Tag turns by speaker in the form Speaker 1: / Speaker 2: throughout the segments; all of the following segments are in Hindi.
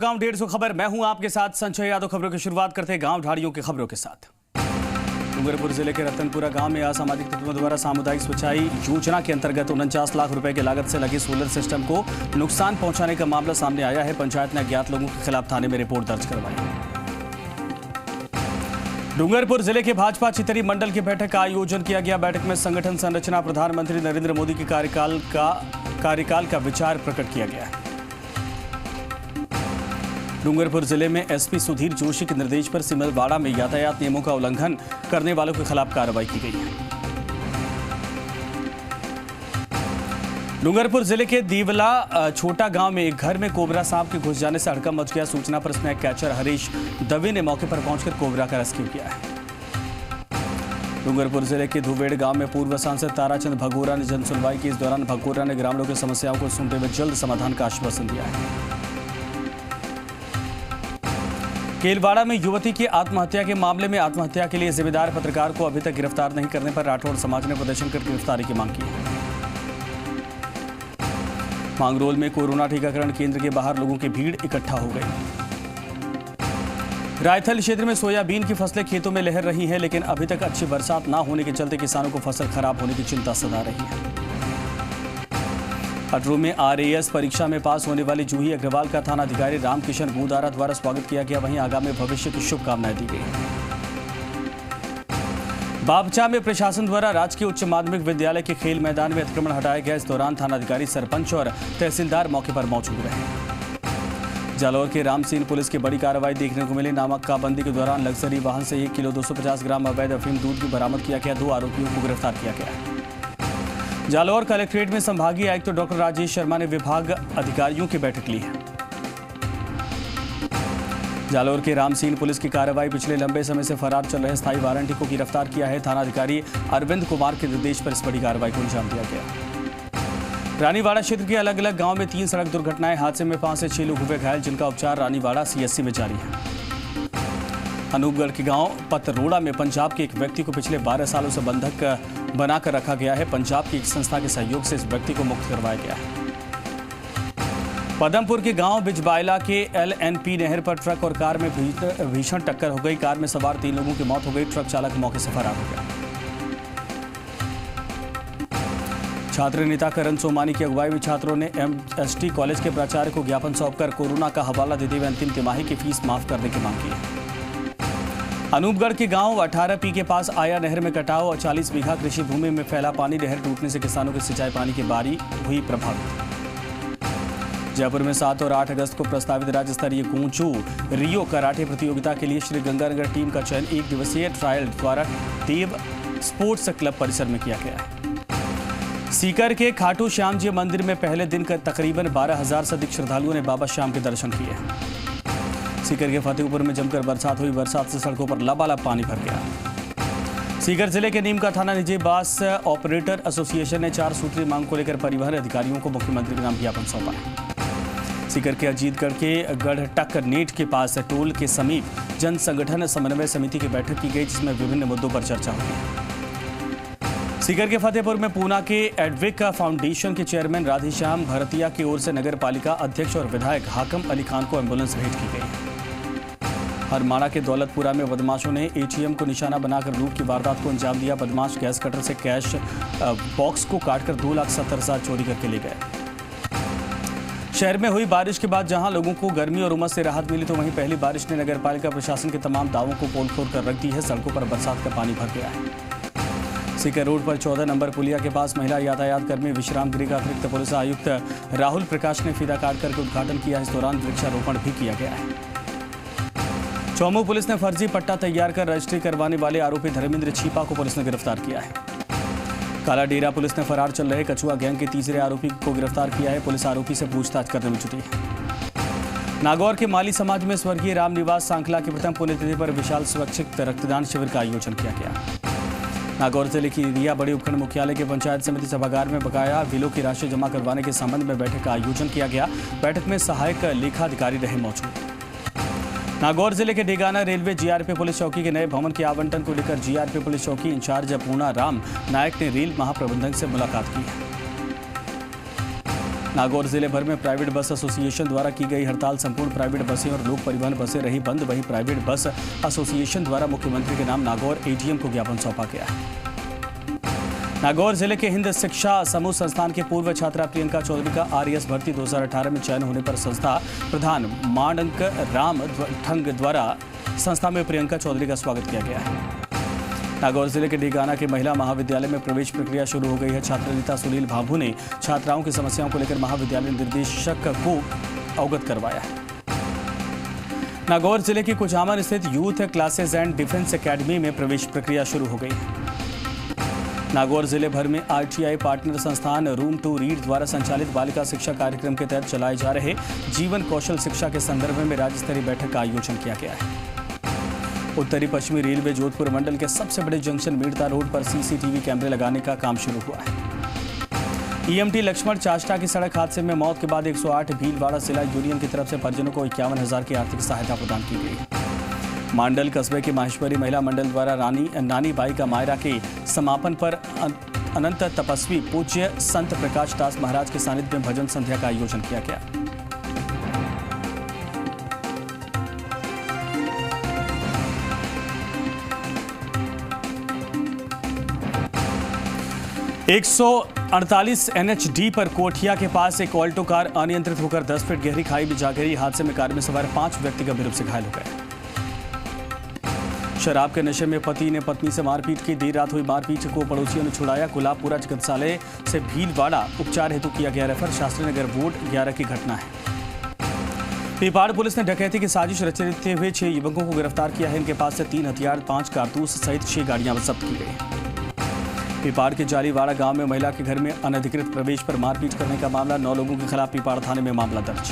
Speaker 1: गांव 150 खबर, मैं हूं आपके साथ संजय यादव। खबरों की शुरुआत करते हैं गांव ढाड़ियों की खबरों के साथ। डूंगरपुर जिले के रतनपुरा गांव में असामाजिक तत्वों द्वारा सामुदायिक सिंचाई योजना के अंतर्गत 49 लाख रुपए की लागत से लगे सोलर सिस्टम को नुकसान पहुंचाने का मामला सामने आया है। पंचायत ने अज्ञात लोगों के खिलाफ थाने में रिपोर्ट दर्ज करवाई। डूंगरपुर जिले के भाजपा चितरी मंडल की बैठक का आयोजन किया गया। बैठक में संगठन संरचना, प्रधानमंत्री नरेंद्र मोदी के कार्यकाल का विचार प्रकट किया गया। डूंगरपुर जिले में एसपी सुधीर जोशी के निर्देश पर सिमलवाड़ा में यातायात नियमों का उल्लंघन करने वालों के खिलाफ कार्रवाई की गई है। डूंगरपुर जिले के दीवला छोटा गांव में एक घर में कोबरा सांप के घुस जाने से हड़कंप मच गया। सूचना पर स्नैक कैचर हरीश दवे ने मौके पर पहुंचकर कोबरा का रेस्क्यू किया है। डूंगरपुर जिले के धुवेड़ गांव में पूर्व सांसद ताराचंद भगोरा ने जन सुनवाई की। इस दौरान भगोरा ने ग्रामीणों की समस्याओं को सुनते हुए जल्द समाधान का आश्वासन दिया है। केलवाड़ा में युवती की आत्महत्या के मामले में आत्महत्या के लिए जिम्मेदार पत्रकार को अभी तक गिरफ्तार नहीं करने पर राठौड़ समाज ने प्रदर्शन कर गिरफ्तारी की मांग की है। मांगरोल में कोरोना टीकाकरण केंद्र के बाहर लोगों की भीड़ इकट्ठा हो गई। रायथल क्षेत्र में सोयाबीन की फसलें खेतों में लहर रही हैं, लेकिन अभी तक अच्छी बरसात न होने के चलते किसानों को फसल खराब होने की चिंता सता रही है। हटरू में आरएएस परीक्षा में पास होने वाली जूही अग्रवाल का थाना अधिकारी रामकिशन भूदारा द्वारा स्वागत किया गया। वहीं आगामी भविष्य की शुभकामनाएं दी गई। बाबचा में प्रशासन द्वारा राजकीय उच्च माध्यमिक विद्यालय के खेल मैदान में अतिक्रमण हटाया गया। इस दौरान थानाधिकारी, सरपंच और तहसीलदार मौके पर मौजूद रहे। जालौर के रामसीन पुलिस की बड़ी कार्रवाई देखने को मिली। नाकाबंदी के दौरान लग्जरी वाहन से 1 किलो 250 ग्राम अवैध अफीम दूध भी बरामद किया गया। 2 आरोपियों को गिरफ्तार किया गया। जालौर कलेक्ट्रेट में संभागीय आयुक्त डॉक्टर राजेश शर्मा ने विभाग अधिकारियों की बैठक ली है। जालौर के रामसीन पुलिस की कार्रवाई पिछले लंबे समय से फरार चल रहे स्थायी वारंटी को गिरफ्तार किया है। थानाधिकारी अरविंद कुमार के निर्देश पर इस बड़ी कार्रवाई को अंजाम दिया गया। रानीवाड़ा क्षेत्र के अलग अलग गांव में 3 सड़क दुर्घटनाएं। हादसे में 5 से 6 लोग हुए घायल, जिनका उपचार रानीवाड़ा सीएससी में जारी है। अनूपगढ़ के गांव पतरोड़ा में पंजाब के एक व्यक्ति को पिछले 12 सालों से बंधक बनाकर रखा गया है। पंजाब की एक संस्था के सहयोग से इस व्यक्ति को मुक्त करवाया गया है। पदमपुर के गांव बिजबाइला के एलएनपी नहर पर ट्रक और कार में भीषण टक्कर हो गई। कार में सवार 3 लोगों की मौत हो गई। ट्रक चालक मौके से फरार हो गया। छात्र नेता करण सोमानी की अगुवाई में छात्रों ने एमएसटी कॉलेज के प्राचार्य को ज्ञापन सौंपकर कोरोना का हवाला देते हुए अंतिम तिमाही की फीस माफ करने की मांग की है। अनूपगढ़ के गांव 18P के पास आया नहर में कटाव और 40 बीघा कृषि भूमि में फैला पानी। नहर टूटने से किसानों की सिंचाई पानी की बारी हुई प्रभावित। जयपुर में 7 और 8 अगस्त को प्रस्तावित राज्य स्तरीय गूंचू रियो कराटे प्रतियोगिता के लिए श्री गंगानगर टीम का चयन 1 दिवसीय ट्रायल द्वारा देव स्पोर्ट्स क्लब परिसर में किया गया है। सीकर के खाटू श्याम जी मंदिर में पहले दिन तकरीबन 12,000 से अधिक श्रद्धालुओं ने बाबा श्याम के दर्शन किए। सीकर के फतेहपुर में जमकर बरसात हुई। बरसात से सड़कों पर लबालब पानी भर गया। सीकर जिले के नीम का थाना निजी बस ऑपरेटर एसोसिएशन ने 4 सूत्रीय मांग को लेकर परिवहन अधिकारियों को मुख्यमंत्री के नाम ज्ञापन सौंपा है। सीकर के अजीतगढ़ के गढ़टक नेट के पास टोल के समीप जन संगठन समन्वय समिति की बैठक की गई, जिसमें विभिन्न मुद्दों पर चर्चा हुई। सीकर के फतेहपुर में पूना के एडविक फाउंडेशन के चेयरमैन राधेश्याम भरतिया की ओर से नगर पालिका अध्यक्ष और विधायक हाकम अली खान को एम्बुलेंस भेंट की गई। हरमाणा के दौलतपुरा में बदमाशों ने एटीएम को निशाना बनाकर लूट की वारदात को अंजाम दिया। बदमाश गैस कटर से कैश बॉक्स को काटकर 2,70,000 चोरी करके ले गए। शहर में हुई बारिश के बाद जहां लोगों को गर्मी और उमस से राहत मिली, तो वहीं पहली बारिश ने नगरपालिका प्रशासन के तमाम दावों को पोल खोल कर रख दी है। सड़कों पर बरसात का पानी भर गया है। सीकर रोड पर 14 नंबर पुलिया के पास महिला यातायात कर्मी विश्राम गृह का अतिरिक्त पुलिस आयुक्त राहुल प्रकाश ने फीता काट करके उद्घाटन किया। इस दौरान वृक्षारोपण भी किया गया है। चौमू पुलिस ने फर्जी पट्टा तैयार कर रजिस्ट्री करवाने वाले आरोपी धर्मेंद्र छीपा को पुलिस ने गिरफ्तार किया है। काला डेरा पुलिस ने फरार चल रहे कछुआ गैंग के तीसरे आरोपी को गिरफ्तार किया है। पुलिस आरोपी से पूछताछ करने में जुटी है। नागौर के माली समाज में स्वर्गीय रामनिवास सांखला की प्रथम पुण्यतिथि पर विशाल स्वैच्छिक रक्तदान शिविर का आयोजन किया गया। नागौर जिले की रिया बड़ी उपखंड मुख्यालय के पंचायत समिति सभागार में बकाया बिलों की राशि जमा करवाने के संबंध में बैठक का आयोजन किया गया। बैठक में सहायक लेखाधिकारी रहे मौजूद। नागौर जिले के डेगाना रेलवे जीआरपी पुलिस चौकी के नए भवन के आवंटन को लेकर जीआरपी पुलिस चौकी इंचार्ज पूर्णा राम नायक ने रेल महाप्रबंधक से मुलाकात की है। नागौर जिले भर में प्राइवेट बस एसोसिएशन द्वारा की गई हड़ताल। संपूर्ण प्राइवेट बसें और लोक परिवहन बसें रही बंद। वहीं प्राइवेट बस एसोसिएशन द्वारा मुख्यमंत्री के नाम नागौर एडीएम को ज्ञापन सौंपा गया है। नागौर जिले के हिंद शिक्षा समूह संस्थान के पूर्व छात्रा प्रियंका चौधरी का आरएएस भर्ती 2018 में चयन होने पर संस्था प्रधान माणंक राम ठंग द्वारा संस्था में प्रियंका चौधरी का स्वागत किया गया है। नागौर जिले के डीगाना के महिला महाविद्यालय में प्रवेश प्रक्रिया शुरू हो गई है। छात्र नेता सुनील भाभू ने छात्राओं की समस्याओं को लेकर महाविद्यालय निर्देशक को अवगत करवाया है। नागौर जिले के कुचामन स्थित youth classes and defence academy में प्रवेश प्रक्रिया शुरू हो गई है। नागौर जिले भर में आईटीआई पार्टनर संस्थान रूम टू रीड द्वारा संचालित बालिका शिक्षा कार्यक्रम के तहत चलाए जा रहे जीवन कौशल शिक्षा के संदर्भ में राज्य स्तरीय बैठक का आयोजन किया गया है। उत्तरी पश्चिमी रेलवे जोधपुर मंडल के सबसे बड़े जंक्शन मीरता रोड पर सीसीटीवी कैमरे लगाने का काम शुरू हुआ है। ईएमटी लक्ष्मण चाष्टा की सड़क हादसे में मौत के बाद 108 भीलवाड़ा जिला यूनियन की तरफ से परिजनों को 51,000 की आर्थिक सहायता प्रदान की गई। मांडल कस्बे के माहेश्वरी महिला मंडल द्वारा नानी बाई का मायरा के समापन पर अनंत तपस्वी पूज्य संत प्रकाश दास महाराज के सानिध्य में भजन संध्या का आयोजन किया गया। एक 148 NH-D पर कोठिया के पास एक ऑल्टो कार अनियंत्रित होकर 10 फीट गहरी खाई में जा गिरी। हादसे में कार में सवार 5 व्यक्ति गंभीर रूप से घायल हो गए। शराब के नशे में पति ने पत्नी से मारपीट की। देर रात हुई मारपीट को पड़ोसियों ने छुड़ाया। गुलाबपुरा चिकित्सालय से भीलवाड़ा उपचार हेतु किया गया रेफर। शास्त्री नगर बोर्ड 11 की घटना है। पीपाड़ पुलिस ने डकैती की साजिश रचते हुए 6 युवकों को गिरफ्तार किया है। इनके पास से 3 हथियार, 5 कारतूस सहित 6 गाड़ियां जब्त की गई। पीपाड़ के जालीवाड़ा गांव में महिला के घर में अनधिकृत प्रवेश पर मारपीट करने का मामला। 9 लोगों के खिलाफ पीपाड़ थाने में मामला दर्ज।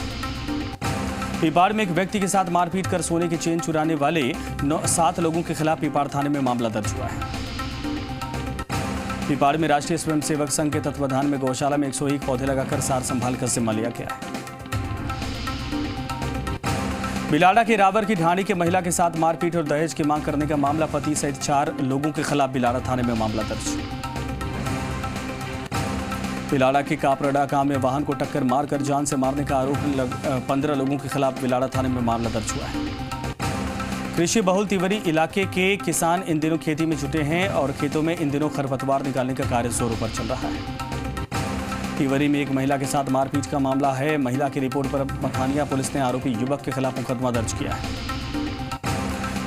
Speaker 1: पीपाड़ में एक व्यक्ति के साथ मारपीट कर सोने की चेन चुराने वाले 7 लोगों के खिलाफ पीपाड़ थाने में मामला दर्ज हुआ है। पीपाड़ में राष्ट्रीय स्वयंसेवक संघ के तत्वाधान में गौशाला में 101 पौधे लगाकर सार संभाल कर जिम्मा लिया गया है। बिलाड़ा के रावर की ढाणी के महिला के साथ मारपीट और दहेज की मांग करने का मामला। पति सहित 4 लोगों के खिलाफ बिलाड़ा थाने में मामला दर्ज। बिलाड़ा के कापरड़ा गांव में वाहन को टक्कर मारकर जान से मारने का आरोप 15 लोगों के खिलाफ बिलाड़ा थाने में मामला दर्ज हुआ है। कृषि बहुल तिवरी इलाके के किसान इन दिनों खेती में जुटे हैं और खेतों में इन दिनों खरपतवार निकालने का कार्य जोरों पर चल रहा है। तिवरी में एक महिला के साथ मारपीट का मामला है। महिला की रिपोर्ट पर मखानिया पुलिस ने आरोपी युवक के खिलाफ मुकदमा दर्ज किया है।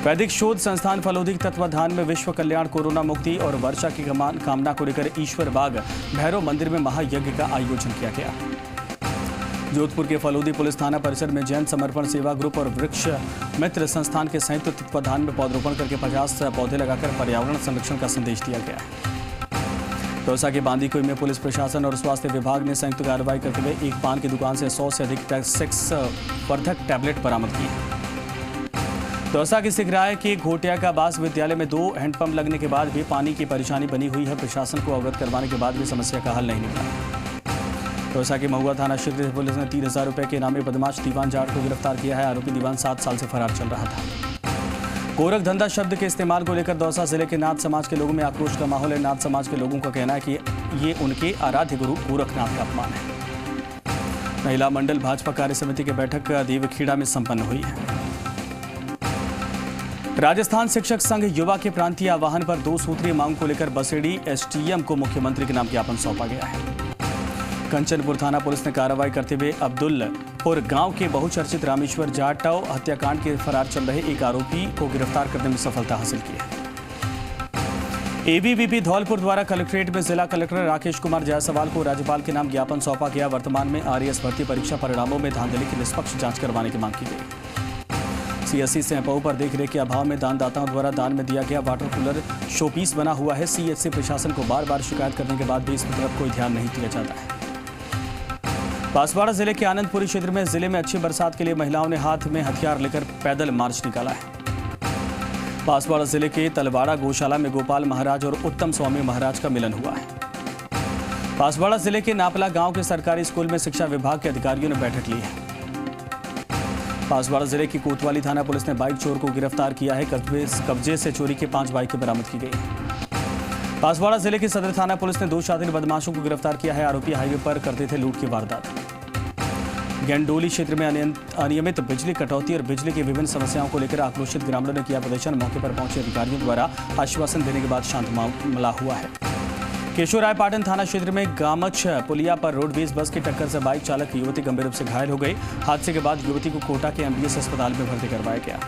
Speaker 1: वैदिक शोध संस्थान फलोदी के तत्वाधान में विश्व कल्याण, कोरोना मुक्ति और वर्षा की कामना को लेकर ईश्वर बाग भैरव मंदिर में महायज्ञ का आयोजन किया गया। जोधपुर के फलोदी पुलिस थाना परिसर में जैन समर्पण सेवा ग्रुप और वृक्ष मित्र संस्थान के संयुक्त तत्वाधान में पौधरोपण करके 50 पौधे लगाकर पर्यावरण संरक्षण का संदेश दिया गया। दौसा के बांदीकुई में पुलिस प्रशासन और स्वास्थ्य विभाग ने संयुक्त कार्रवाई करते हुए एक पान की दुकान से 100 से अधिक सेक्स वर्धक टैबलेट बरामद किए। दौसा के सिगराय के घोटिया का बास विद्यालय में 2 हैंडपंप लगने के बाद भी पानी की परेशानी बनी हुई है। प्रशासन को अवगत करवाने के बाद भी समस्या का हल नहीं निकला। दौसा के महुआ थाना क्षेत्र से पुलिस ने 3000 रुपए के इनामी बदमाश दीवान जाट को गिरफ्तार किया है। आरोपी दीवान 7 साल से फरार चल रहा था। गोरख धंधा शब्द के इस्तेमाल को लेकर दौसा जिले के नाथ समाज के लोगों में आक्रोश का माहौल है। नाथ समाज के लोगों का कहना है कि ये उनके आराध्य गुरु गोरखनाथ का अपमान है। महिला मंडल भाजपा कार्य समिति की बैठक देवखेड़ा में संपन्न हुई है। राजस्थान शिक्षक संघ युवा के प्रांतीय आह्वान पर 2 सूत्रीय मांग को लेकर बसेड़ी एसडीएम को मुख्यमंत्री के नाम ज्ञापन सौंपा गया है। कंचनपुर थाना पुलिस ने कार्रवाई करते हुए अब्दुलपुर गांव के बहुचर्चित रामेश्वर जाटव हत्याकांड के फरार चल रहे एक आरोपी को गिरफ्तार करने में सफलता हासिल की है। एबीवीपी धौलपुर द्वारा कलेक्ट्रेट में जिला कलेक्टर राकेश कुमार जायसवाल को राज्यपाल के नाम ज्ञापन सौंपा गया। वर्तमान में आरएएस भर्ती परीक्षा परिणामों में धांधली की निष्पक्ष जांच करवाने की मांग की गई। सीएससी सैंपल पर देखरेख के अभाव में दानदाताओं द्वारा दान में दिया गया वाटर कूलर शोपीस बना हुआ है। सीएससी प्रशासन को बार-बार शिकायत करने के बाद भी इस तरफ कोई ध्यान नहीं दिया जाता है। बांसवाड़ा जिले के आनंदपुरी क्षेत्र में जिले में अच्छी बरसात के लिए महिलाओं ने हाथ में हथियार लेकर पैदल मार्च निकाला है। बांसवाड़ा जिले के तलवाड़ा गौशाला में गोपाल महाराज और उत्तम स्वामी महाराज का मिलन हुआ है। बांसवाड़ा जिले के नापला गांव के सरकारी स्कूल में शिक्षा विभाग के अधिकारियों ने बैठक ली है। बांसवाड़ा जिले की कोतवाली थाना पुलिस ने बाइक चोर को गिरफ्तार किया है। कब्जे से चोरी के 5 बाइकें बरामद की गई। बांसवाड़ा जिले के सदर थाना पुलिस ने 2 शातिर बदमाशों को गिरफ्तार किया है। आरोपी हाईवे पर करते थे लूट की वारदात। गेंडोली क्षेत्र में अनियमित बिजली कटौती और बिजली की विभिन्न समस्याओं को लेकर आक्रोशित ग्रामीणों ने किया प्रदर्शन। मौके पर पहुंचे अधिकारियों द्वारा आश्वासन देने के बाद शांत मामला हुआ है। केशवरायपाटन थाना क्षेत्र में गामच पुलिया पर रोडवेज बस की टक्कर से बाइक चालक युवती गंभीर रूप से घायल हो गई। हादसे के बाद युवती को कोटा के एमबीएस अस्पताल में भर्ती करवाया गया।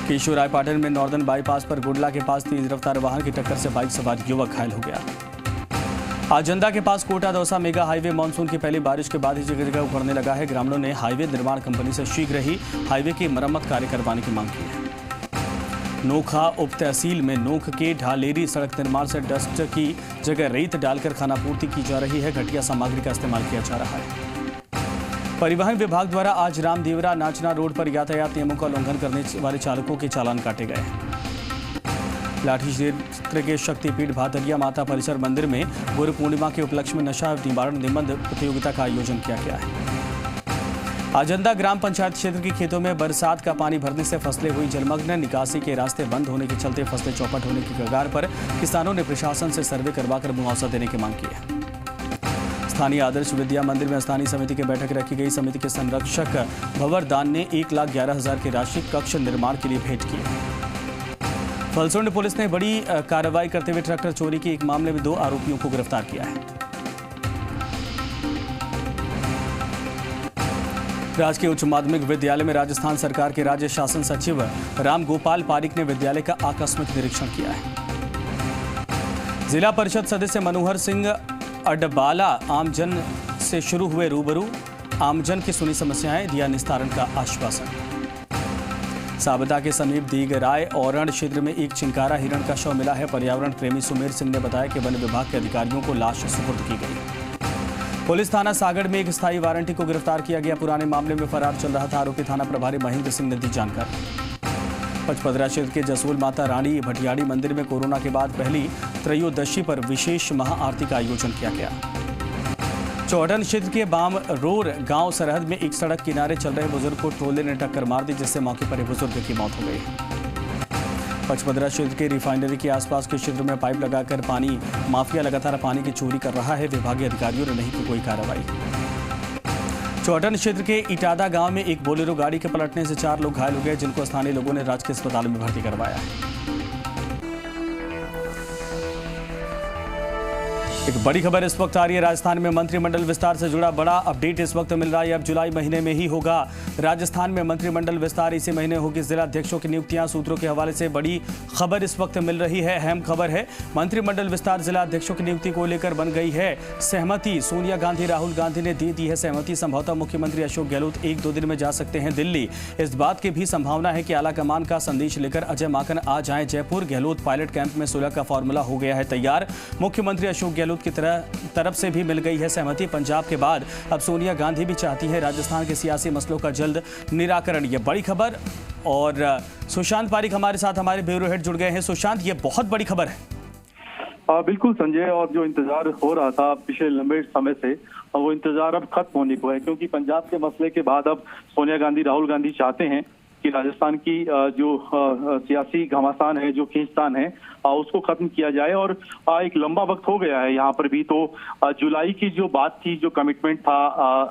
Speaker 1: केशवरायपाटन में नॉर्दर्न बाईपास पर गुडला के पास तेज रफ्तार वाहन की टक्कर से बाइक सवार युवक घायल हो गया। आजंदा के पास Kota Dausa mega highway monsoon की पहली बारिश के बाद ही जगह जगह उखड़ने लगा है। ग्रामीणों ने हाईवे निर्माण कंपनी से शीघ्र ही हाईवे की मरम्मत कार्य करवाने की मांग की है। नोखा उप तहसील में नोख के ढालेरी सड़क निर्माण से डस्ट की जगह रेत डालकर खानापूर्ति की जा रही है। घटिया सामग्री का इस्तेमाल किया जा रहा है। परिवहन विभाग द्वारा आज रामदेवरा नाचना रोड पर यातायात नियमों का उल्लंघन करने वाले चालकों के चालान काटे गए। लाठी क्षेत्र के शक्तिपीठ भातरिया माता परिसर मंदिर में गुरु पूर्णिमा के उपलक्ष्य में नशा निवारण निबंध प्रतियोगिता का आयोजन किया गया है। आजंदा ग्राम पंचायत क्षेत्र के खेतों में बरसात का पानी भरने से फसलें हुई जलमग्न। निकासी के रास्ते बंद होने के चलते फसलें चौपट होने की कगार पर। किसानों ने प्रशासन से सर्वे करवाकर मुआवजा देने की मांग की है। स्थानीय आदर्श विद्या मंदिर में स्थानीय समिति की बैठक रखी गई। समिति के संरक्षक भंवरदान ने 1,11,000 की राशि कक्ष निर्माण के लिए भेंट की। फलसुंड पुलिस ने बड़ी कार्रवाई करते हुए ट्रैक्टर चोरी के एक मामले में 2 आरोपियों को गिरफ्तार किया है। राजकीय उच्च माध्यमिक विद्यालय में राजस्थान सरकार के राज्य शासन सचिव राम गोपाल पारिक ने विद्यालय का आकस्मिक निरीक्षण किया है। जिला परिषद सदस्य मनोहर सिंह अडबाला आमजन से शुरू हुए रूबरू। आमजन की सुनी समस्याएं, दिया निस्तारण का आश्वासन। साबता के समीप दीगराय औरण क्षेत्र में एक चिंकारा हिरण का शव मिला है। पर्यावरण प्रेमी सुमेर सिंह ने बताया कि वन विभाग के अधिकारियों को लाश सुपुर्द की गई। पुलिस थाना सागड़ में एक स्थायी वारंटी को गिरफ्तार किया गया। पुराने मामले में फरार चल रहा था आरोपी थाना प्रभारी महेंद्र सिंह ने दी जानकारी। पचपदरा क्षेत्र के जसोल माता रानी भटियाड़ी मंदिर में कोरोना के बाद पहली त्रयोदशी पर विशेष महाआरती का आयोजन किया गया। चौहटन क्षेत्र के बामरोर गांव सरहद में एक सड़क किनारे चल रहे बुजुर्ग को ट्रोले ने टक्कर मार दी, जिससे मौके पर बुजुर्ग की मौत हो गई। पचपदरा क्षेत्र के रिफाइनरी के आसपास के क्षेत्र में पाइप लगाकर पानी माफिया लगातार पानी की चोरी कर रहा है। विभागीय अधिकारियों ने नहीं की कोई कार्रवाई। चौहटन क्षेत्र के इटादा गांव में एक बोलेरो गाड़ी के पलटने से 4 लोग घायल हो गए, जिनको स्थानीय लोगों ने राजकीय अस्पताल में भर्ती करवाया है। एक बड़ी खबर इस वक्त आ रही है। राजस्थान में मंत्रिमंडल विस्तार से जुड़ा बड़ा अपडेट इस वक्त मिल रहा है। अब जुलाई महीने में ही होगा राजस्थान में मंत्रिमंडल विस्तार। इसी महीने होगी जिला अध्यक्षों की नियुक्तियां। सूत्रों के हवाले से बड़ी खबर इस वक्त मिल रही है, अहम खबर है। मंत्रिमंडल विस्तार जिला अध्यक्षों की नियुक्ति को लेकर बन गई है सहमति। सोनिया गांधी राहुल गांधी ने दे दी है सहमति। संभवतः मुख्यमंत्री अशोक गहलोत 1-2 दिन में जा सकते हैं दिल्ली। इस बात की भी संभावना है कि आलाकमान का संदेश लेकर अजय माकन आ जाएं जयपुर। गहलोत पायलट कैंप में सुलह का फॉर्मूला हो गया है तैयार। मुख्यमंत्री अशोक गहलोत की तरफ से भी मिल गई है सहमति। पंजाब के बाद अब सोनिया गांधी भी चाहती है राजस्थान के सियासी मसलों का जल्द निराकरण। ये बड़ी खबर। और सुशांत पारिक हमारे साथ, हमारे ब्यूरो हेड जुड़ गए हैं। सुशांत, ये बहुत बड़ी खबर है।
Speaker 2: बिल्कुल संजय, और जो इंतजार हो रहा था पिछले लंबे समय से, वो इंतजार अब खत्म होने को है, क्योंकि पंजाब के मसले के बाद अब सोनिया गांधी राहुल गांधी चाहते हैं कि राजस्थान की जो सियासी घमासान है, जो खींचतान है, उसको खत्म किया जाए। और एक लंबा वक्त हो गया है यहाँ पर भी, तो जुलाई की जो बात थी, जो कमिटमेंट था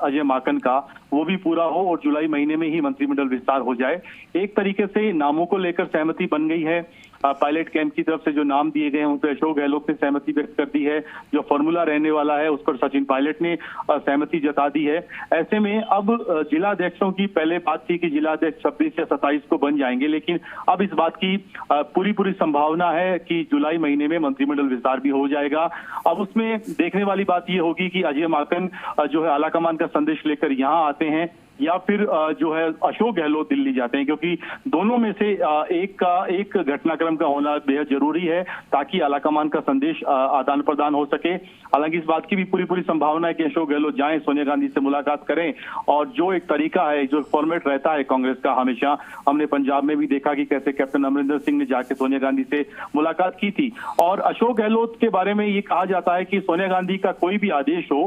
Speaker 2: अजय माकन का, वो भी पूरा हो और जुलाई महीने में ही मंत्रिमंडल विस्तार हो जाए। एक तरीके से नामों को लेकर सहमति बन गई है। पायलट कैंप की तरफ से जो नाम दिए गए हैं उन पर अशोक गहलोत ने सहमति व्यक्त कर दी है। जो फॉर्मूला रहने वाला है उस पर सचिन पायलट ने सहमति जता दी है। ऐसे में अब जिला अध्यक्षों की पहले बात थी कि जिला अध्यक्ष 26 या 27 को बन जाएंगे, लेकिन अब इस बात की पूरी संभावना है कि जुलाई महीने में मंत्रिमंडल विस्तार भी हो जाएगा। अब उसमें देखने वाली बात ये होगी कि अजय माकन जो है आलाकमान का संदेश लेकर यहाँ आते हैं या फिर जो है अशोक गहलोत दिल्ली जाते हैं, क्योंकि दोनों में से एक घटनाक्रम का होना बेहद जरूरी है ताकि आलाकमान का संदेश आदान प्रदान हो सके। हालांकि इस बात की भी पूरी संभावना है कि अशोक गहलोत जाएं, सोनिया गांधी से मुलाकात करें, और जो एक तरीका है, जो फॉर्मेट रहता है कांग्रेस का, हमेशा हमने पंजाब में भी देखा कि कैसे कैप्टन अमरिंदर सिंह ने जाके सोनिया गांधी से मुलाकात की थी। और अशोक गहलोत के बारे में ये कहा जाता है कि सोनिया गांधी का कोई भी आदेश हो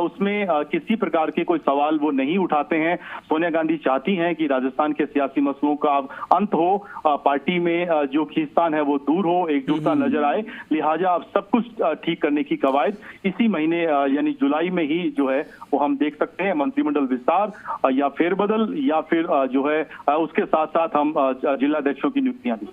Speaker 2: उसमें किसी प्रकार के कोई सवाल वो नहीं उठाते हैं। हैं। सोनिया गांधी चाहती हैं कि राजस्थान के सियासी मसलों का अब अंत हो, पार्टी में जो खींचतान है वो दूर हो, एकजुटता नजर आए। लिहाजा अब सब कुछ ठीक करने की कवायद इसी महीने यानी जुलाई में ही जो है वो हम देख सकते हैं। मंत्रिमंडल विस्तार या फेरबदल या फिर जो है उसके साथ साथ हम जिलाध्यक्षों की नियुक्तियां भी।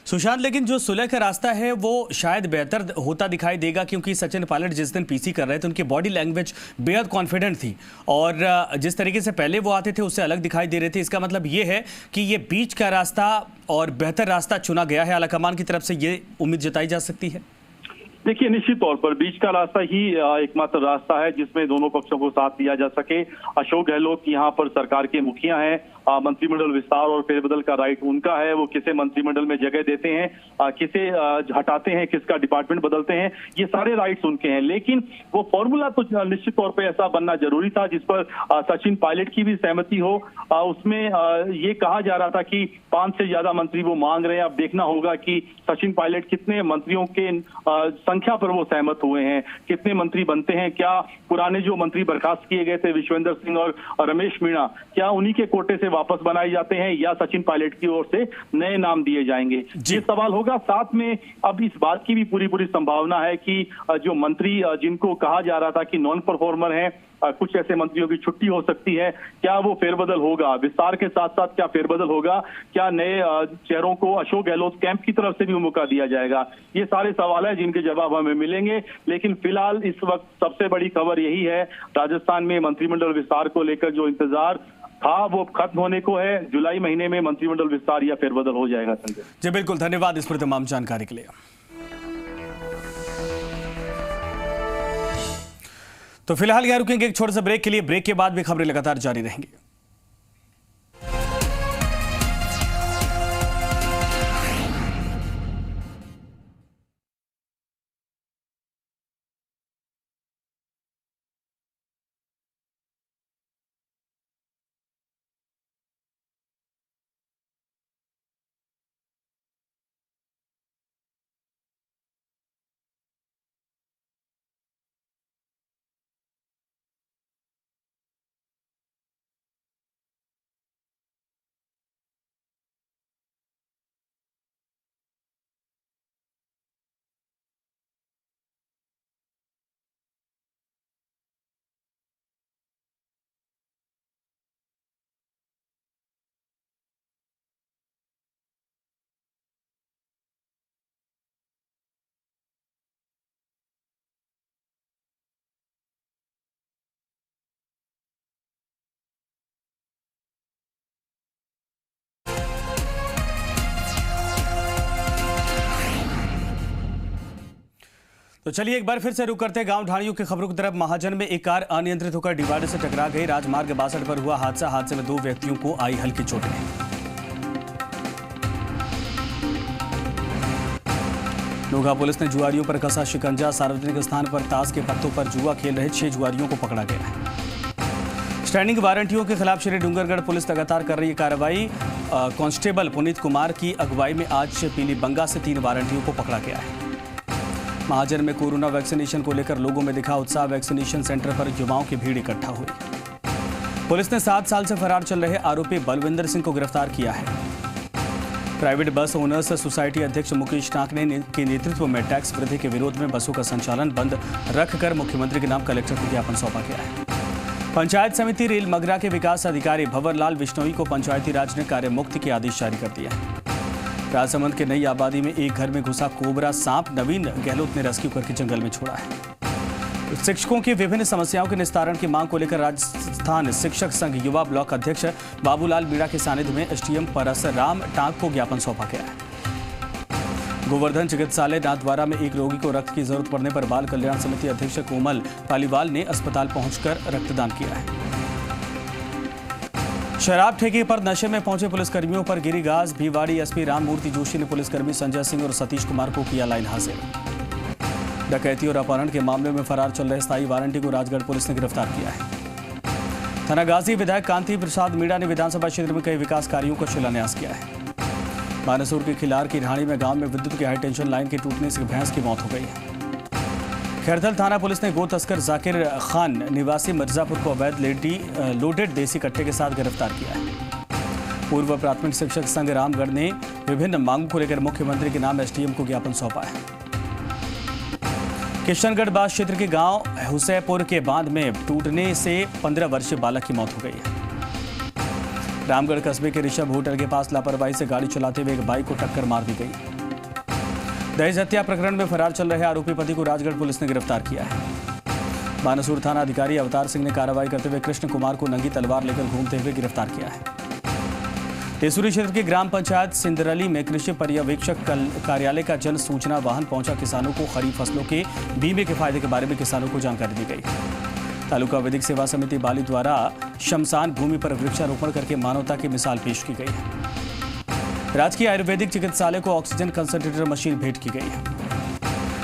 Speaker 1: सुशांत, लेकिन जो सुलह का रास्ता है वो शायद बेहतर होता दिखाई देगा, क्योंकि सचिन पायलट जिस दिन पीसी कर रहे थे उनकी बॉडी लैंग्वेज बेहद कॉन्फिडेंट थी और जिस तरीके से पहले वो आते थे उससे अलग दिखाई दे रहे थे। इसका मतलब ये है कि ये बीच का रास्ता और बेहतर रास्ता चुना गया है आलाकमान की तरफ से, ये उम्मीद जताई जा सकती है।
Speaker 2: देखिए, निश्चित तौर पर बीच का रास्ता ही एकमात्र रास्ता है जिसमें दोनों पक्षों को साथ दिया जा सके। अशोक गहलोत यहाँ पर सरकार के मुखिया हैं, मंत्रिमंडल विस्तार और फेरबदल का राइट उनका है। वो किसे मंत्रिमंडल में जगह देते हैं, किसे हटाते हैं, किसका डिपार्टमेंट बदलते हैं, ये सारे राइट्स उनके हैं। लेकिन वो फॉर्मूला तो निश्चित तौर पर ऐसा बनना जरूरी था जिस पर सचिन पायलट की भी सहमति हो। उसमें ये कहा जा रहा था कि 5 से ज्यादा मंत्री वो मांग रहे हैं। अब देखना होगा कि सचिन पायलट कितने मंत्रियों के संख्या पर वो सहमत हुए हैं, कितने मंत्री बनते हैं। क्या पुराने जो मंत्री बर्खास्त किए गए थे विश्वेंद्र सिंह और रमेश मीणा, क्या उन्हीं के कोटे से वापस बनाए जाते हैं या सचिन पायलट की ओर से नए नाम दिए जाएंगे, ये सवाल होगा। साथ में अब इस बात की भी पूरी संभावना है कि जो मंत्री जिनको कहा जा रहा था कि नॉन परफॉर्मर हैं, कुछ ऐसे मंत्रियों की छुट्टी हो सकती है, क्या वो फेरबदल होगा? विस्तार के साथ साथ क्या फेरबदल होगा? क्या नए चेहरों को अशोक गहलोत कैंप की तरफ से भी मौका दिया जाएगा? ये सारे सवाल हैं जिनके जवाब हमें मिलेंगे। लेकिन फिलहाल इस वक्त सबसे बड़ी खबर यही है, राजस्थान में मंत्रिमंडल विस्तार को लेकर जो इंतजार था वो खत्म होने को है। जुलाई महीने में मंत्रिमंडल विस्तार या फेरबदल हो जाएगा। संजय
Speaker 1: जी बिल्कुल, धन्यवाद इस पर तमाम जानकारी के लिए। तो फिलहाल यहाँ रुकेंगे एक छोटे से ब्रेक के लिए। ब्रेक के बाद भी खबरें लगातार जारी रहेंगी। तो चलिए एक बार फिर से रुक करते हैं गांव ढाणियों की खबरों की तरफ। महाजन में एक कार अनियंत्रित होकर डिवाइडर से टकरा गई। राजमार्ग 62 पर हुआ हादसा। हादसे में 2 व्यक्तियों को आई हल्की चोटें। नोगा पुलिस ने जुआरियों पर कसा शिकंजा। सार्वजनिक स्थान पर ताश के पत्तों पर जुआ खेल रहे 6 जुआरियों को पकड़ा गया है। स्टैंडिंग वारंटियों के खिलाफ श्री डूंगरगढ़ पुलिस लगातार कर रही है कार्रवाई। कांस्टेबल पुनीत कुमार की अगुवाई में आज पीली बंगा से 3 वारंटियों को पकड़ा गया है। महाजन में कोरोना वैक्सीनेशन को लेकर लोगों में दिखा उत्साह। वैक्सीनेशन सेंटर पर युवाओं की भीड़ इकट्ठा हुई। पुलिस ने 7 साल से फरार चल रहे आरोपी बलविंदर सिंह को गिरफ्तार किया है। प्राइवेट बस ओनर्स सोसाइटी अध्यक्ष मुकेश टांकने के नेतृत्व में टैक्स वृद्धि के विरोध में बसों का संचालन बंद रखकर मुख्यमंत्री के नाम कलेक्टर को ज्ञापन सौंपा गया है। पंचायत समिति रेल मगरा के विकास अधिकारी भंवरलाल बिश्नोई को पंचायती राज ने कार्य मुक्ति के आदेश जारी कर दिया है। राजसमंद के नई आबादी में एक घर में घुसा कोबरा सांप नवीन गहलोत ने रेस्क्यू करके जंगल में छोड़ा है। शिक्षकों की विभिन्न समस्याओं के निस्तारण की मांग को लेकर राजस्थान शिक्षक संघ युवा ब्लॉक अध्यक्ष बाबूलाल मीणा के सानिध्य में एसडीएम परसराम टांक को ज्ञापन सौंपा गया है। गोवर्धन चिकित्सालय नाथद्वारा में एक रोगी को रक्त की जरूरत पड़ने पर बाल कल्याण समिति अध्यक्ष कोमल पालीवाल ने अस्पताल पहुंचकर रक्तदान किया है। शराब ठेके पर नशे में पहुंचे पुलिसकर्मियों पर गिरी गाज। भिवाड़ी एसपी राममूर्ति जोशी ने पुलिसकर्मी संजय सिंह और सतीश कुमार को किया लाइन हाजिर। डकैती और अपहरण के मामले में फरार चल रहे स्थायी वारंटी को राजगढ़ पुलिस ने गिरफ्तार किया है। थानागाजी विधायक कांति प्रसाद मीणा ने विधानसभा क्षेत्र में कई विकास कार्यों का शिलान्यास किया है। बानसूर के खिलार की ढाणी में गांव में विद्युत की हाई टेंशन लाइन के टूटने से भैंस की मौत हो गई है। खैरथल थाना पुलिस ने गो तस्कर जाकिर खान निवासी मिर्जापुर को अवैध लोडेड देसी कट्टे के साथ गिरफ्तार किया है। पूर्व प्राथमिक शिक्षक संघ रामगढ़ ने विभिन्न मांगों को लेकर मुख्यमंत्री के नाम एसडीएम को ज्ञापन सौंपा है। किशनगढ़ बास क्षेत्र के गांव हुसैपुर के बांध में टूटने से 15 वर्षीय बालक की मौत हो गई है। रामगढ़ कस्बे के ऋषभ होटल के पास लापरवाही से गाड़ी चलाते हुए एक बाइक को टक्कर मार दी गई। दहेज हत्या प्रकरण में फरार चल रहे आरोपी पति को राजगढ़ पुलिस ने गिरफ्तार किया है। बानसूर थाना अधिकारी अवतार सिंह ने कार्रवाई करते हुए कृष्ण कुमार को नंगी तलवार लेकर घूमते हुए गिरफ्तार किया है। तेसूरी क्षेत्र के ग्राम पंचायत सिंदरली में कृषि पर्यवेक्षक कार्यालय का जन सूचना वाहन पहुंचा। किसानों को खरीफ फसलों के बीमे के फायदे के बारे में किसानों को जानकारी दी गई। तालुका विधिक सेवा समिति बाली द्वारा शमशान भूमि पर वृक्षारोपण करके मानवता की मिसाल पेश की गई है। राजकीय आयुर्वेदिक चिकित्सालय को ऑक्सीजन कंसंट्रेटर मशीन भेंट की गई है।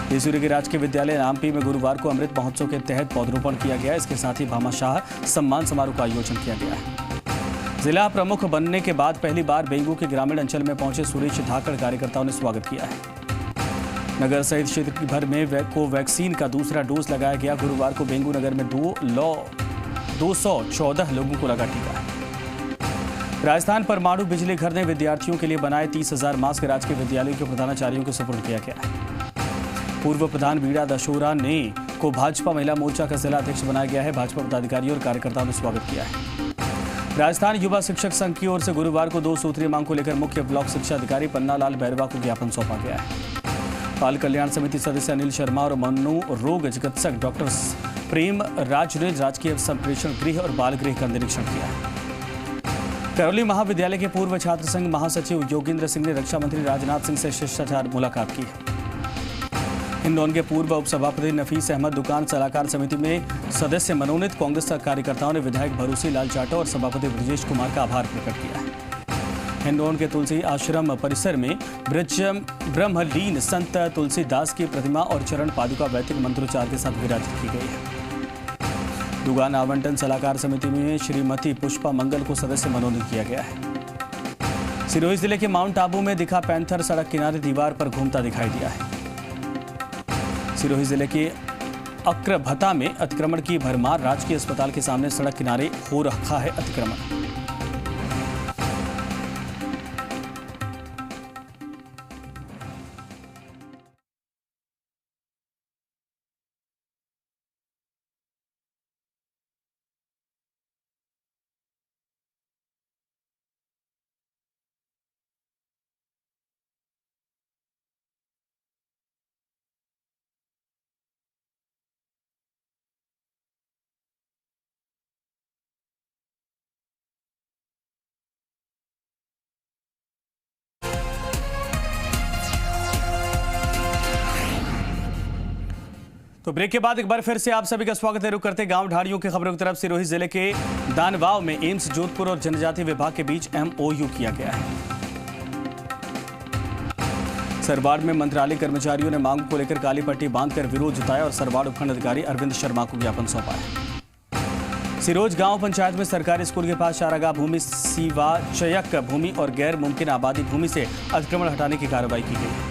Speaker 1: तेसूरी के राजकीय विद्यालय नामपी में गुरुवार को अमृत महोत्सव के तहत पौधरोपण किया गया। इसके साथ ही भामाशाह सम्मान समारोह का आयोजन किया गया है। जिला प्रमुख बनने के बाद पहली बार बेंगू के ग्रामीण अंचल में पहुंचे सुरेश धाकड़ कार्यकर्ताओं ने स्वागत किया है। नगर सहित क्षेत्र भर में कोवैक्सीन का दूसरा डोज लगाया गया। गुरुवार को बेंगू नगर में 214 लोगों को लगा टीका। राजस्थान परमाणु बिजली घर ने विद्यार्थियों के लिए बनाए 30,000 मास्क राजकीय विद्यालयों के प्रधानाचार्यों को सुपुर्द किया गया है। पूर्व प्रधान बीड़ा दशोरा ने को भाजपा महिला मोर्चा का जिला अध्यक्ष बनाया गया है। भाजपा पदाधिकारियों और कार्यकर्ताओं ने स्वागत किया है। राजस्थान युवा शिक्षक संघ की ओर से गुरुवार को 2 सूत्रीय मांग को लेकर मुख्य ब्लॉक शिक्षा अधिकारी पन्नालाल बैरवा को ज्ञापन सौंपा गया है। बाल कल्याण समिति सदस्य अनिल शर्मा और मनु रोग चिकित्सक डॉक्टर प्रेम राज ने राजकीय संप्रेषण गृह और बाल गृह का निरीक्षण किया है। करौली महाविद्यालय के पूर्व छात्र संघ महासचिव योगेंद्र सिंह ने रक्षा मंत्री राजनाथ सिंह से शिष्टाचार मुलाकात की। हिंडौन के पूर्व उपसभापति नफीस अहमद दुकान सलाहकार समिति में सदस्य मनोनीत कांग्रेस कार्यकर्ताओं ने विधायक भरूसी लाल जाटव और सभापति ब्रजेश कुमार का आभार प्रकट किया है। हिंडौन के तुलसी आश्रम परिसर में ब्रह्मलीन संत तुलसीदास की प्रतिमा और चरण पादुका वैदिक मंत्रोच्चार के साथ विराजित की गई है। दुगान आवंटन सलाहकार समिति में श्रीमती पुष्पा मंगल को सदस्य मनोनीत किया गया है। सिरोही जिले के माउंट आबू में दिखा पैंथर सड़क किनारे दीवार पर घूमता दिखाई दिया है। सिरोही जिले के अक्रभता में अतिक्रमण की भरमार। राजकीय अस्पताल के सामने सड़क किनारे हो रखा है अतिक्रमण। तो ब्रेक के बाद एक बार फिर से आप सभी का स्वागत है। रुक करते गांव ढाड़ियों की खबरों की तरफ। सिरोही जिले के दानवाव में एम्स जोधपुर और जनजातीय विभाग के बीच MOU किया गया है। सरवाड़ में मंत्रालय कर्मचारियों ने मांग को लेकर काली पट्टी बांधकर विरोध जताया और सरवाड़ उपखंड अधिकारी अरविंद शर्मा को ज्ञापन सौंपा है। सिरोज गांव पंचायत में सरकारी स्कूल के पास चारागाह भूमि, सीवाचयक भूमि और गैर मुमकिन आबादी भूमि से अतिक्रमण हटाने की कार्रवाई की गई है।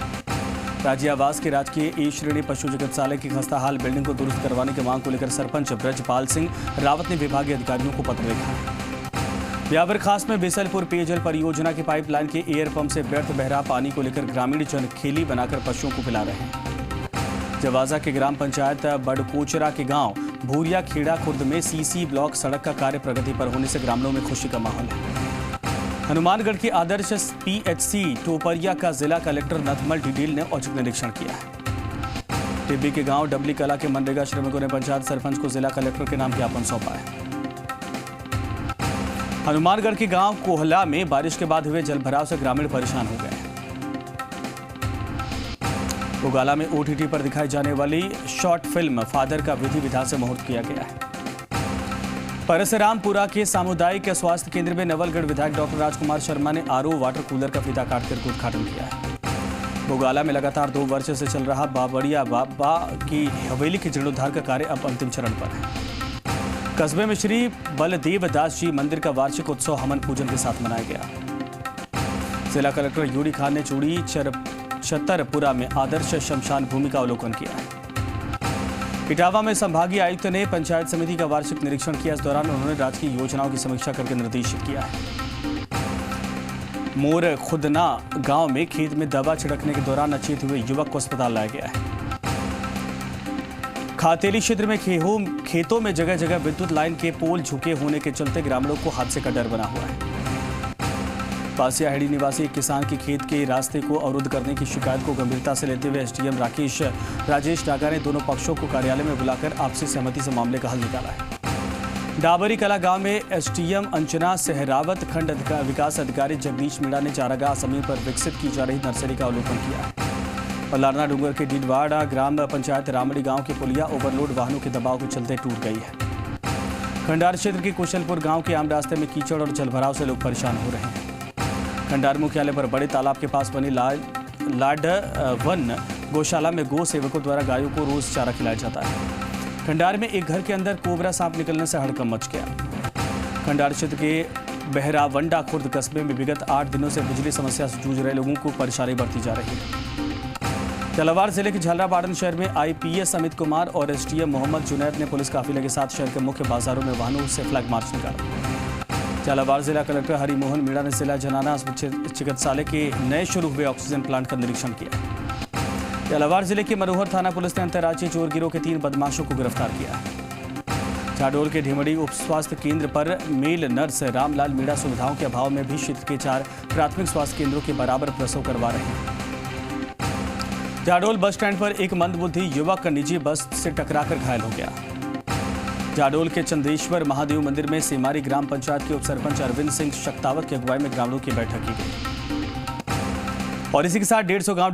Speaker 1: राज्य आवास के राजकीय ए श्रेणी पशु चिकित्सालय की खस्ताहाल बिल्डिंग को दुरुस्त करवाने की मांग को लेकर सरपंच ब्रजपाल सिंह रावत ने विभागीय अधिकारियों को पत्र लिखा है। ब्यावर खास में बेसलपुर पेयजल परियोजना की पाइपलाइन के एयर पंप से व्यर्थ बह रहा पानी को लेकर ग्रामीण जन खेली बनाकर पशुओं को पिला रहे हैं। जवाजा के ग्राम पंचायत बड़कोचरा के गांव भूरिया खेड़ा खुर्द में सीसी ब्लॉक सड़क का कार्य प्रगति पर होने से ग्रामीणों में खुशी का माहौल है। हनुमानगढ़ के आदर्श PHC टोपरिया का जिला कलेक्टर नथमल डिडेल ने औचक निरीक्षण किया है। टिब्बी के गांव डबली कला के मनरेगा श्रमिकों ने पंचायत सरपंच को जिला कलेक्टर के नाम ज्ञापन सौंपा है। हनुमानगढ़ के गांव कोहला में बारिश के बाद हुए जलभराव से ग्रामीण परेशान हो गए। उगाला में OTT पर दिखाई जाने वाली शॉर्ट फिल्म फादर का विधि विधान से मुहूर्त किया गया है। परसरामपुरा के सामुदायिक स्वास्थ्य केंद्र में नवलगढ़ विधायक डॉक्टर राजकुमार शर्मा ने RO वाटर कूलर का फीता काटकर उद्घाटन किया है। भोगाला में लगातार 2 वर्ष से चल रहा बाबड़िया बाबा की हवेली के जीर्णोद्धार का कार्य अब अंतिम चरण पर है। कस्बे में श्री बलदेव दास जी मंदिर का वार्षिक उत्सव हवन पूजन के साथ मनाया गया। जिला कलेक्टर यूडी खान ने चूड़ी छतरपुरा में आदर्श शमशान भूमि का अवलोकन किया है। इटावा में संभागीय आयुक्त ने पंचायत समिति का वार्षिक निरीक्षण किया। इस दौरान उन्होंने राज्य की योजनाओं की समीक्षा करके निर्देशित किया है। मोर खुदना गांव में खेत में दवा छिड़कने के दौरान अचेत हुए युवक को अस्पताल लाया गया है। खातेली क्षेत्र में खेतों में जगह जगह विद्युत लाइन के पोल झुके होने के चलते ग्रामीणों को हादसे का डर बना हुआ है। पासियाहेड़ी निवासी एक किसान के खेत के रास्ते को अवरुद्ध करने की शिकायत को गंभीरता से लेते हुए एसडीएम राजेश नागा ने दोनों पक्षों को कार्यालय में बुलाकर आपसी सहमति से मामले का हल निकाला है। डाबरी कला गांव में एसडीएम अंजना सहरावत, खंड विकास अधिकारी जगदीश मीणा ने चारागाह जमीन पर विकसित की जा रही नर्सरी का अवलोकन किया है। और लारना डूंगर के डीडवाड़ा ग्राम पंचायत रामड़ी गांव की पुलिया ओवरलोड वाहनों के दबाव के चलते टूट गई है। खंडार क्षेत्र के कुशलपुर गांव के आम रास्ते में कीचड़ और जलभराव से लोग परेशान हो रहे हैं। खंडार मुख्यालय पर बड़े तालाब के पास बनी लाडवन गौशाला में गौ सेवकों द्वारा गायों को रोज चारा खिलाया जाता है। खंडार में एक घर के अंदर कोबरा सांप निकलने से हड़कंप मच गया। खंडार क्षेत्र के बहरावंडा खुर्द कस्बे में विगत 8 दिनों से बिजली समस्या से जूझ रहे लोगों को परेशानी बढ़ती जा रही है। झालावाड़ जिले के झालरापाटन शहर में आईपीएस अमित कुमार और एसडीएम मोहम्मद जुनैद ने पुलिस काफिले के साथ शहर के मुख्य बाजारों में वाहनों से फ्लैग मार्च निकाला। झालावाड़ जिला कलेक्टर हरिमोहन मीणा ने जिला जनाना चिकित्सालय के नए शुरू हुए ऑक्सीजन प्लांट का निरीक्षण किया। झालावाड़ जिले के मनोहर थाना पुलिस ने अंतर्राज्यीय चोर गिरोह के 3 बदमाशों को गिरफ्तार किया है। जाडोल के ढिमड़ी उप स्वास्थ्य केंद्र पर मेल नर्स रामलाल मीणा सुविधाओं के अभाव में भी क्षेत्र के 4 प्राथमिक स्वास्थ्य केंद्रों के बराबर प्रसव करवा रहे हैं। जाडोल बस स्टैंड पर एक मंदबुद्धि युवक निजी बस से टकराकर घायल हो गया। जाडोल के चंदेश्वर महादेव मंदिर में सेमारी ग्राम पंचायत के उप सरपंच अरविंद सिंह शक्तावत की अगुवाई में ग्रामीणों की बैठक की गई। और इसी के साथ 150 गांव